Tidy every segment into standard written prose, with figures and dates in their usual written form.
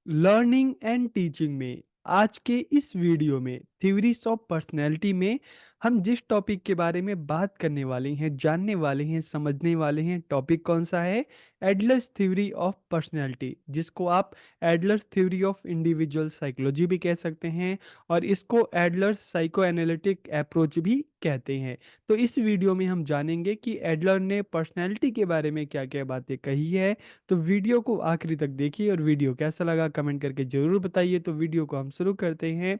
Learning and teaching में आज के इस वीडियो में थ्योरीज ऑफ पर्सनैलिटी में हम जिस टॉपिक के बारे में बात करने वाले हैं, जानने वाले हैं, समझने वाले हैं, टॉपिक कौन सा है? एडलर्स थ्योरी ऑफ पर्सनैलिटी, जिसको आप एडलर्स थ्योरी ऑफ इंडिविजुअल साइकोलॉजी भी कह सकते हैं और इसको एडलर्स साइको एनालिटिक अप्रोच भी कहते हैं। तो इस वीडियो में हम जानेंगे कि एडलर ने पर्सनैलिटी के बारे में क्या क्या बातें कही है। तो वीडियो को आखिरी तक देखिए और वीडियो कैसा लगा कमेंट करके ज़रूर बताइए। तो वीडियो को हम शुरू करते हैं।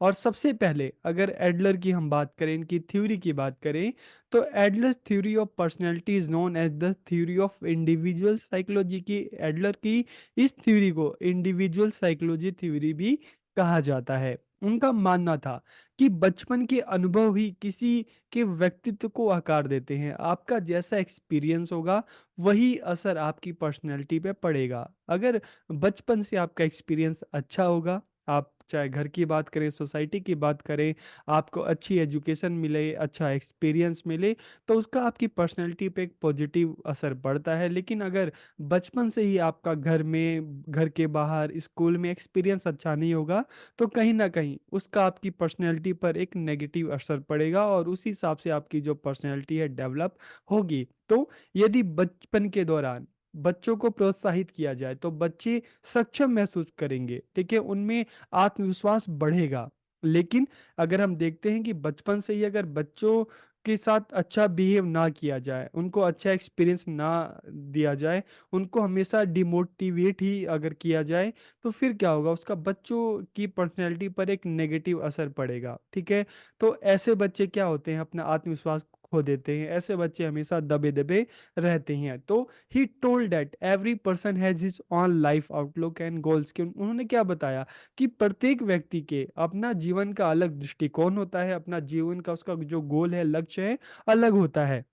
और सबसे पहले अगर एडलर की हम बात करें, इनकी थ्योरी की बात करें, तो Adler's theory of personality is known as the theory of individual psychology की एडलर की इस थ्योरी को इंडिविजुअल साइकोलॉजी थ्योरी भी कहा जाता है। उनका मानना था कि बचपन के अनुभव ही किसी के व्यक्तित्व को आकार देते हैं। आपका जैसा एक्सपीरियंस होगा वही असर आपकी पर्सनैलिटी पे पड़ेगा। अगर बचपन से आपका एक्सपीरियंस अच्छा होगा, आप चाहे घर की बात करें, सोसाइटी की बात करें, आपको अच्छी एजुकेशन मिले, अच्छा एक्सपीरियंस मिले, तो उसका आपकी पर्सनैलिटी पे एक पॉजिटिव असर पड़ता है। लेकिन अगर बचपन से ही आपका घर में, घर के बाहर, स्कूल में एक्सपीरियंस अच्छा नहीं होगा, तो कहीं ना कहीं उसका आपकी पर्सनैलिटी पर एक नेगेटिव असर पड़ेगा और उस हिसाब से आपकी जो पर्सनैलिटी है डेवलप होगी। तो यदि बचपन के दौरान बच्चों को प्रोत्साहित किया जाए तो बच्चे सक्षम महसूस करेंगे, ठीक है, उनमें आत्मविश्वास बढ़ेगा। लेकिन अगर हम देखते हैं कि बचपन से ही अगर बच्चों के साथ अच्छा बिहेव ना किया जाए, उनको अच्छा एक्सपीरियंस ना दिया जाए, उनको हमेशा डिमोटिवेट ही अगर किया जाए, तो फिर क्या होगा? उसका बच्चों की पर्सनैलिटी पर एक नेगेटिव असर पड़ेगा, ठीक है। तो ऐसे बच्चे क्या होते हैं? अपना आत्मविश्वास खो देते हैं। ऐसे बच्चे हमेशा दबे दबे रहते हैं। तो he told that every person has his on life outlook and goals, कि उन्होंने क्या बताया कि प्रत्येक व्यक्ति के अपना जीवन का अलग दृष्टिकोण होता है, अपना जीवन का उसका जो गोल है, लक्ष्य है, अलग होता है।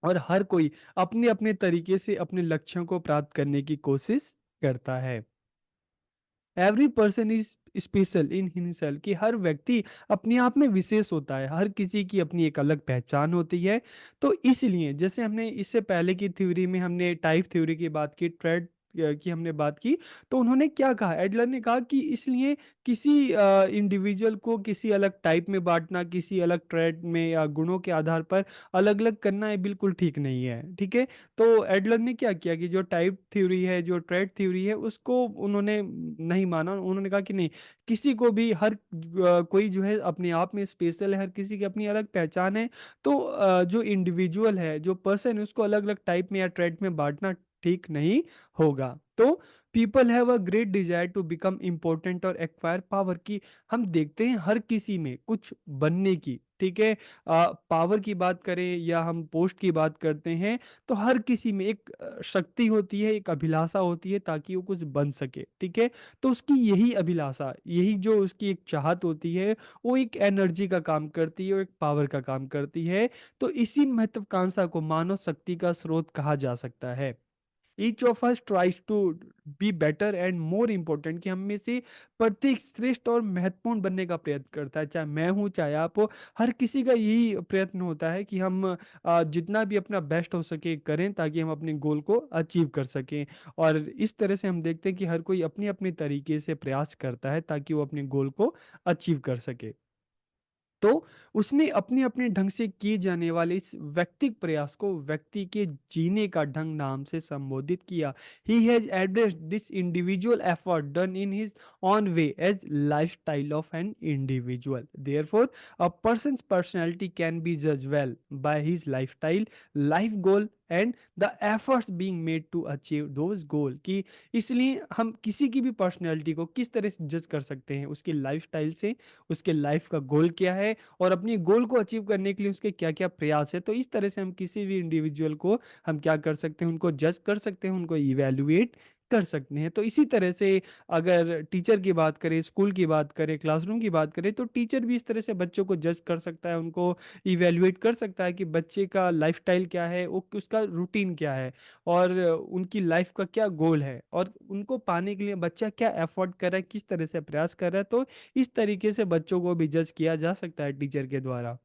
और हर कोई अपने अपने तरीके से अपने लक्ष्यों को प्राप्त करने की कोशिश करता है। Every person is special in himself, कि हर व्यक्ति अपने आप में विशेष होता है, हर किसी की अपनी एक अलग पहचान होती है। तो इसलिए जैसे हमने इससे पहले की थ्योरी में हमने टाइप थ्योरी की बात की, ट्रेड की हमने बात की, तो उन्होंने क्या कहा? एडलर ने कहा कि इसलिए किसी इंडिविजुअल को किसी अलग टाइप में बांटना, किसी अलग ट्रेड में या गुणों के आधार पर अलग अलग करना, ये बिल्कुल ठीक नहीं है, ठीक है। तो एडलर ने क्या किया कि जो टाइप थ्योरी है, जो ट्रेड थ्योरी है, उसको उन्होंने नहीं माना। उन्होंने कहा कि नहीं, किसी को भी हर कोई जो है अपने आप में स्पेशल है, हर किसी की अपनी अलग पहचान है। तो जो इंडिविजुअल है, जो पर्सन है, उसको अलग अलग टाइप में या ट्रेड में बांटना ठीक नहीं होगा। तो people have a great desire to become important और एक्वायर पावर, की हम देखते हैं हर किसी में कुछ बनने की, ठीक है, पावर की बात करें या हम पोस्ट की बात करते हैं, तो हर किसी में एक शक्ति होती है, एक अभिलाषा होती है ताकि वो कुछ बन सके, ठीक है। तो उसकी यही अभिलाषा, यही जो उसकी एक चाहत होती है, वो एक एनर्जी का काम करती है, वो एक पावर का काम करती है। तो इसी महत्वाकांक्षा को मानव शक्ति का स्रोत कहा जा सकता है। Each of us tries to be better and more important, कि हम में से प्रत्येक श्रेष्ठ और महत्वपूर्ण बनने का प्रयत्न करता है, चाहे मैं हूँ चाहे आप हो। हर किसी का यही प्रयत्न होता है कि हम जितना भी अपना बेस्ट हो सके करें ताकि हम अपने गोल को अचीव कर सकें। और इस तरह से हम देखते हैं कि हर कोई अपने अपने तरीके से प्रयास करता है ताकि वो अपने गोल को अचीव कर सके। तो उसने अपने अपने ढंग से किए जाने वाले इस व्यक्तिक प्रयास को व्यक्ति के जीने का ढंग नाम से संबोधित किया। He has addressed this individual effort done in his own way as lifestyle of an individual. Therefore, a person's personality can be judged well by his lifestyle, life goal and the efforts being made to achieve those goal, कि इसलिए हम किसी की भी personality को किस तरह से जज कर सकते हैं? उसकी लाइफस्टाइल से, उसके लाइफ का गोल क्या है और अपनी गोल को अचीव करने के लिए उसके क्या क्या प्रयास है। तो इस तरह से हम किसी भी इंडिविजुअल को हम क्या कर सकते हैं? उनको जज कर सकते हैं, उनको इवेल्युएट कर सकते हैं। तो इसी तरह से अगर टीचर की बात करें, स्कूल की बात करें, क्लासरूम की बात करें, तो टीचर भी इस तरह से बच्चों को जज कर सकता है, उनको इवेल्युएट कर सकता है कि बच्चे का लाइफस्टाइल क्या है, वो उसका रूटीन क्या है और उनकी लाइफ का क्या गोल है और उनको पाने के लिए बच्चा क्या एफर्ट कर रहा है, किस तरह से प्रयास कर रहा है। तो इस तरीके से बच्चों को भी जज किया जा सकता है टीचर के द्वारा।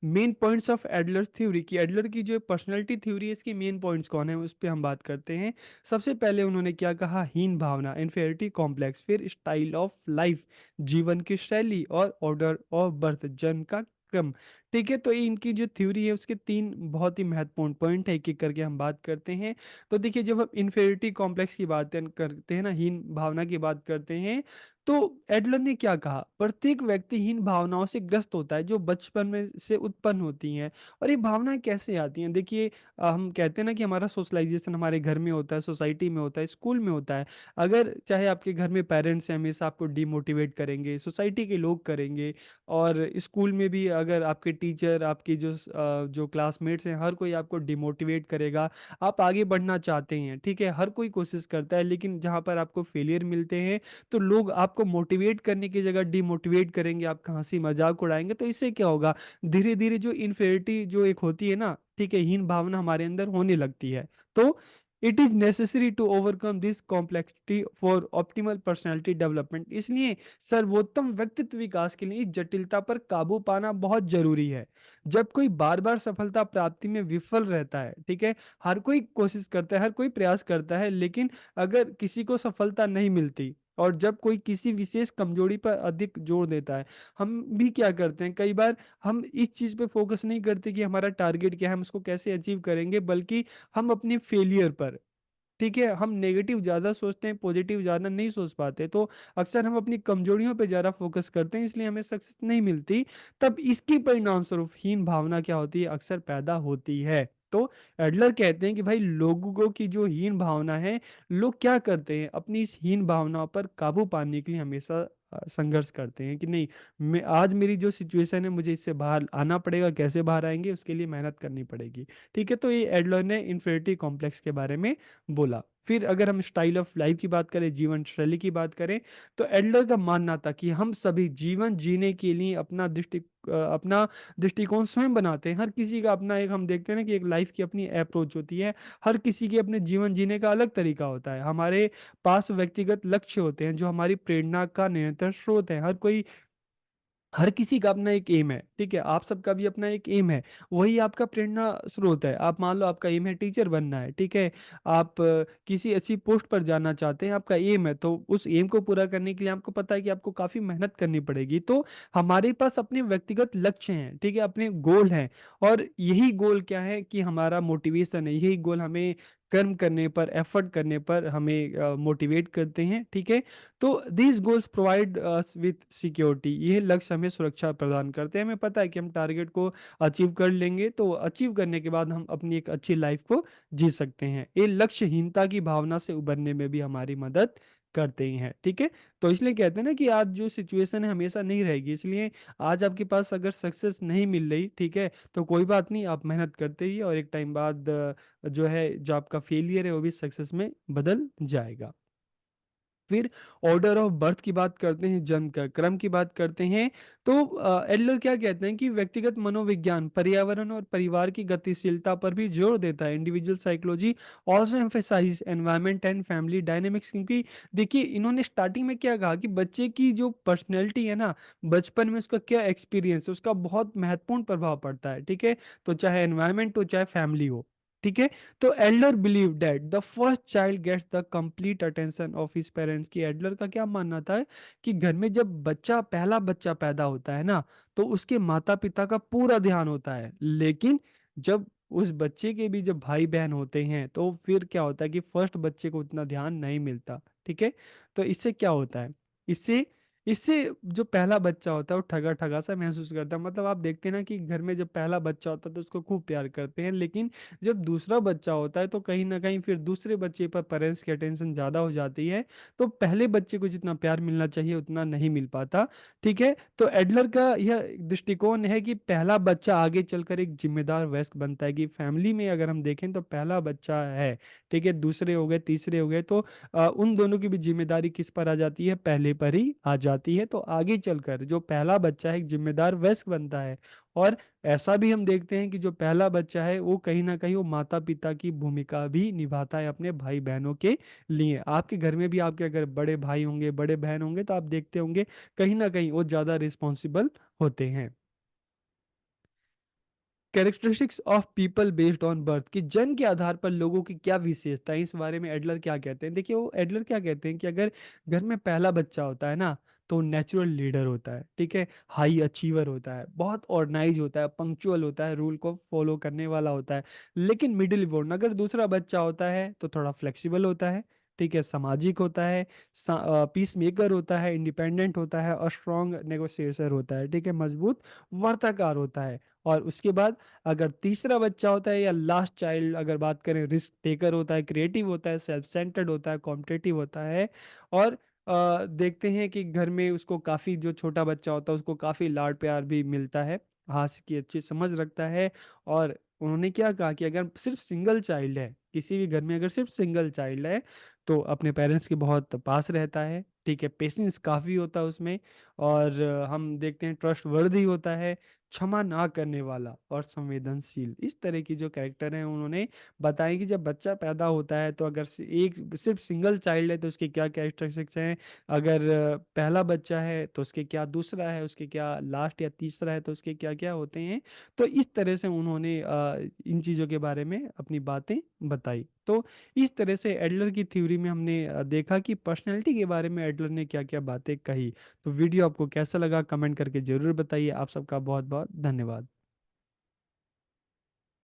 मेन पॉइंट्स ऑफ एडलर्स थ्योरी की, एडलर की जो पर्सनैलिटी थ्योरी है इसकी मेन पॉइंट्स कौन है उस पर हम बात करते हैं। सबसे पहले उन्होंने क्या कहा, हीन भावना, इन्फेरिटी कॉम्प्लेक्स, फिर स्टाइल ऑफ लाइफ, जीवन की शैली, और ऑर्डर ऑफ बर्थ, जन्म का क्रम। ठीक है, तो ये इनकी जो थ्योरी है उसके तीन बहुत ही महत्वपूर्ण पॉइंट है, एक एक करके हम बात करते हैं। तो देखिए, जब हम इन्फेरिटी कॉम्प्लेक्स की बात करते हैं ना, हीन भावना की बात करते हैं, तो एडलर ने क्या कहा, प्रत्येक व्यक्ति हीन भावनाओं से ग्रस्त होता है जो बचपन में से उत्पन्न होती हैं। और ये भावनाएं कैसे आती हैं, देखिए हम कहते हैं ना कि हमारा सोशलाइजेशन हमारे घर में होता है, सोसाइटी में होता है, स्कूल में होता है। अगर चाहे आपके घर में पेरेंट्स हैं हमेशा आपको डिमोटिवेट करेंगे, सोसाइटी के लोग करेंगे, और स्कूल में भी अगर आपके टीचर, आपकी जो क्लासमेट्स हैं, हर कोई आपको डिमोटिवेट करेगा। आप आगे बढ़ना चाहते हैं, ठीक है, हर कोई कोशिश करता है, लेकिन जहाँ पर आपको फेलियर मिलते हैं तो लोग आपको मोटिवेट करने की जगह डिमोटिवेट करेंगे, आपका हंसी मजाक उड़ाएंगे। तो इससे क्या होगा, धीरे धीरे जो इन्फेरिटी जो एक होती है ना, ठीक है, हीन भावना हमारे अंदर होने लगती है। तो it is necessary to overcome this complexity for optimal personality development, इसलिए सर्वोत्तम व्यक्तित्व विकास के लिए इस जटिलता पर काबू पाना बहुत जरूरी है। जब कोई बार बार सफलता प्राप्ति में विफल रहता है, ठीक है, हर कोई कोशिश करता है, हर कोई प्रयास करता है, लेकिन अगर किसी को सफलता नहीं मिलती, और जब कोई किसी विशेष कमजोरी पर अधिक जोर देता है, हम भी क्या करते हैं कई बार, हम इस चीज पे फोकस नहीं करते कि हमारा टारगेट क्या है, हम उसको कैसे अचीव करेंगे, बल्कि हम अपने फेलियर पर, ठीक है, हम नेगेटिव ज्यादा सोचते हैं, पॉजिटिव ज्यादा नहीं सोच पाते। तो अक्सर हम अपनी कमजोरियों पे ज्यादा फोकस करते हैं, इसलिए हमें सक्सेस नहीं मिलती। तब इसके परिणाम स्वरूप हीन भावना क्या होती है, अक्सर पैदा होती है। तो एडलर कहते हैं कि भाई लोगों की जो हीन भावना है, लोग क्या करते हैं, अपनी इस हीन भावनाओं पर काबू पाने के लिए हमेशा संघर्ष करते हैं कि नहीं, मैं आज मेरी जो सिचुएशन है मुझे इससे बाहर आना पड़ेगा, कैसे बाहर आएंगे उसके लिए मेहनत करनी पड़ेगी। ठीक है, तो ये एडलर ने इन्फिनिटी कॉम्प्लेक्स के बारे में बोला। फिर अगर हम स्टाइल ऑफ लाइफ की बात करें, जीवन शैली की बात करें, तो एडलर का मानना था कि हम सभी जीवन जीने के लिए अपना दृष्टिकोण स्वयं बनाते हैं। हर किसी का अपना एक, हम देखते हैं ना कि एक लाइफ की अपनी अप्रोच होती है, हर किसी के अपने जीवन जीने का अलग तरीका होता है। हमारे पास व्यक्तिगत लक्ष्य होते हैं जो हमारी प्रेरणा का निरंतर स्रोत है। हर किसी का अपना एक एम है, ठीक है, आप सबका भी अपना एक एम है, वही आपका प्रेरणा स्रोत है। आप मान लो आपका एम है टीचर बनना है, ठीक है, आप किसी अच्छी पोस्ट पर जाना चाहते हैं, आपका एम है, तो उस एम को पूरा करने के लिए आपको पता है कि आपको काफी मेहनत करनी पड़ेगी। तो हमारे पास अपने व्यक्तिगत लक्ष्य हैं, ठीक है, अपने गोल हैं, और यही गोल क्या है कि हमारा मोटिवेशन है, यही गोल हमें कर्म करने पर, एफर्ट करने पर हमें मोटिवेट करते हैं। ठीक है, तो these goals provide us with security, ये लक्ष्य हमें सुरक्षा प्रदान करते हैं। हमें पता है कि हम टारगेट को अचीव कर लेंगे, तो अचीव करने के बाद हम अपनी एक अच्छी लाइफ को जी सकते हैं। ये लक्ष्यहीनता की भावना से उबरने में भी हमारी मदद करते ही हैं। ठीक है, तो इसलिए कहते हैं ना कि आज जो सिचुएशन है हमेशा नहीं रहेगी, इसलिए आज आपके पास अगर सक्सेस नहीं मिल रही, ठीक है, तो कोई बात नहीं, आप मेहनत करते ही और एक टाइम बाद जो है, जो आपका फेलियर है वो भी सक्सेस में बदल जाएगा। फिर ऑर्डर ऑफ बर्थ की बात करते हैं, जन्म का क्रम की बात करते हैं। तो एडलर क्या कहते हैं कि व्यक्तिगत मनोविज्ञान पर्यावरण और परिवार की गतिशीलता पर भी जोर देता है। Individual psychology also emphasise environment and family dynamics, क्योंकि देखिए इन्होंने स्टार्टिंग में क्या कहा कि बच्चे की जो पर्सनैलिटी है ना, बचपन में उसका क्या एक्सपीरियंस है उसका बहुत महत्वपूर्ण प्रभाव पड़ता है। ठीक है, तो चाहे एनवायरनमेंट हो चाहे फैमिली हो। ठीक है, तो Adler believe that the first child gets the complete attention of his parents, की एडलर का क्या मानना था कि घर में जब पहला बच्चा पैदा होता है ना, तो उसके माता पिता का पूरा ध्यान होता है, लेकिन जब उस बच्चे के भी जब भाई बहन होते हैं तो फिर क्या होता है कि फर्स्ट बच्चे को उतना ध्यान नहीं मिलता। ठीक है, तो इससे क्या होता है, इससे इससे जो पहला बच्चा होता है वो ठगा ठगा सा महसूस करता है। मतलब आप देखते हैं ना कि घर में जब पहला बच्चा होता है तो उसको खूब प्यार करते हैं, लेकिन जब दूसरा बच्चा होता है तो कहीं ना कहीं फिर दूसरे बच्चे पर पेरेंट्स की अटेंशन ज्यादा हो जाती है, तो पहले बच्चे को जितना प्यार मिलना चाहिए उतना नहीं मिल पाता। ठीक है, तो एडलर का यह दृष्टिकोण है कि पहला बच्चा आगे चलकर एक जिम्मेदार वयस्क बनता है, कि फैमिली में अगर हम देखें तो पहला बच्चा है, ठीक है, दूसरे हो गए तीसरे हो गए, तो उन दोनों की भी जिम्मेदारी किस पर आ जाती है, पहले पर ही आ जाती है। तो आगे चलकर जो पहला बच्चा है एक जिम्मेदार वयस्क बनता है। और ऐसा भी हम देखते हैं कि जो पहला बच्चा है वो कहीं ना कहीं वो माता पिता की भूमिका भी निभाता है अपने भाई बहनों के लिए। आपके घर में भी आपके अगर बड़े भाई होंगे, बड़े बहन होंगे, तो आप देखते होंगे कहीं ना कहीं वो ज्यादा रिस्पॉन्सिबल होते हैं। Characteristics of people based on birth, कि जन्म के आधार पर लोगों की क्या विशेषता है, इस बारे में एडलर क्या कहते हैं। देखिए वो एडलर क्या कहते हैं कि अगर घर में पहला बच्चा होता है ना, तो नेचुरल लीडर होता है, ठीक है, हाई अचीवर होता है, बहुत ऑर्गेनाइज होता है, पंक्चुअल होता है, रूल को फॉलो करने वाला होता है। लेकिन मिडिल बोर्न अगर दूसरा बच्चा होता है तो थोड़ा फ्लेक्सिबल होता है, ठीक है, सामाजिक होता है, पीस मेकर होता है, इंडिपेंडेंट होता है और स्ट्रॉन्ग नेगोशिएटर होता है, ठीक है, मजबूत वार्ताकार होता है। और उसके बाद अगर तीसरा बच्चा होता है या लास्ट चाइल्ड अगर बात करें, रिस्क टेकर होता है, क्रिएटिव होता है, सेल्फ सेंटर्ड होता है, कॉम्पिटिटिव होता है। और देखते हैं कि घर में उसको काफ़ी, जो छोटा बच्चा होता है उसको काफ़ी लाड प्यार भी मिलता है, हास्य की अच्छी समझ रखता है। और उन्होंने क्या कहा कि अगर सिर्फ सिंगल चाइल्ड है, किसी भी घर में अगर सिर्फ सिंगल चाइल्ड है, तो अपने पेरेंट्स के बहुत पास रहता है, ठीक है, पेशेंस काफ़ी होता है उसमें। और हम देखते हैं ट्रस्ट वर्दी होता है, क्षमा ना करने वाला और संवेदनशील। इस तरह की जो कैरेक्टर हैं उन्होंने बताया कि जब बच्चा पैदा होता है तो अगर एक सिर्फ सिंगल चाइल्ड है तो उसके क्या कैरेक्टरिस्टिक्स हैं, अगर पहला बच्चा है तो उसके क्या, दूसरा है उसके क्या, लास्ट या तीसरा है तो उसके क्या क्या होते हैं। तो इस तरह से उन्होंने इन चीज़ों के बारे में अपनी बातें बताई। तो इस तरह से एडलर की थ्योरी में हमने देखा कि पर्सनैलिटी के बारे में एडलर ने क्या क्या बातें कही। तो वीडियो आपको कैसा लगा कमेंट करके जरूर बताइए। आप सबका बहुत बहुत धन्यवाद।